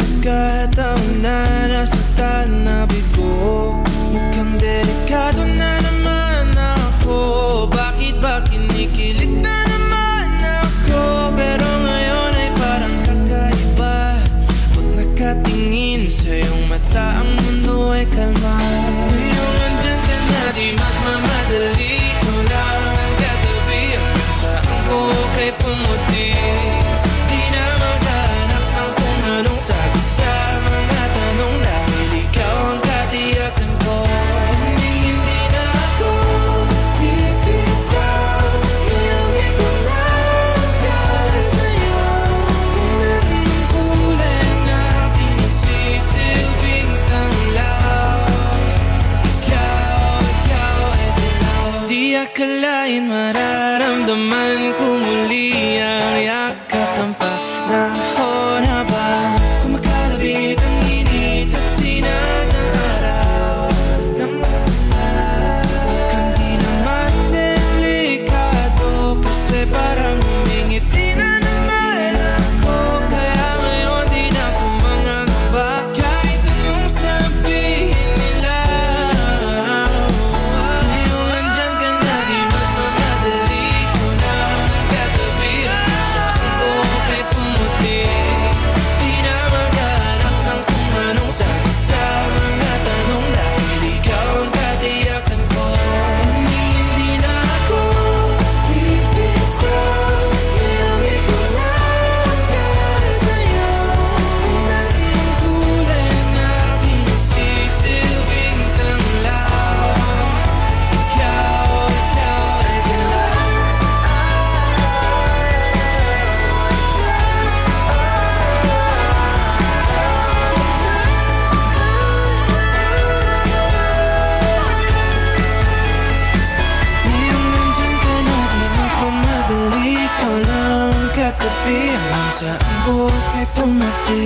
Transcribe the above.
pagkataon na nasaktan na bigo. Mukhang delikado na naman ako. Bakit ba kinikilig na naman ako? Pero ngayon ay parang kakaiba. Pag nakatingin sa iyong mata, ang mundo ay kalma. Ngayong andyan ka na, di magmamadali. Ko lang ang katabi hanggang saan ko kay pumuti. Di na maghanap ng kung anong sagot sa mga tanong, dahil ikaw ang katiyakan ko. Hindi na ako bibitaw. Ngayong ikaw na ang para sa'yo. Kung meron ng kulay na pinagsisilbing tanglaw, ikaw ay dilaw. Di akalain mararamdaman ko muli ang yakap ng panahon habang kumakalabit ang init at sinag ng araw ng mulan. Mukhang di naman delikado kasi parang humingiti na naman ako. Kaya ngayon di na ako mangangamba kahit anong sabihin nila. Ngayong andyan ka na, di magmamadali. Ko na ang katabi hanggang saan ko kay pumuti. Di na maghanap ng kung anong sagot sa mga tanong, dahil ikaw ang katiyakan ko. Hindi na ako bibitaw. Ngayong ikaw na ang para sa'yo. Kung meron ng kulay na pinagsisilbing tanglaw, ikaw ay dilaw. Ngayong nandyan ka na, di magmamadali. Ikaw lang ang katabi hanggang saan buhok ay pumati.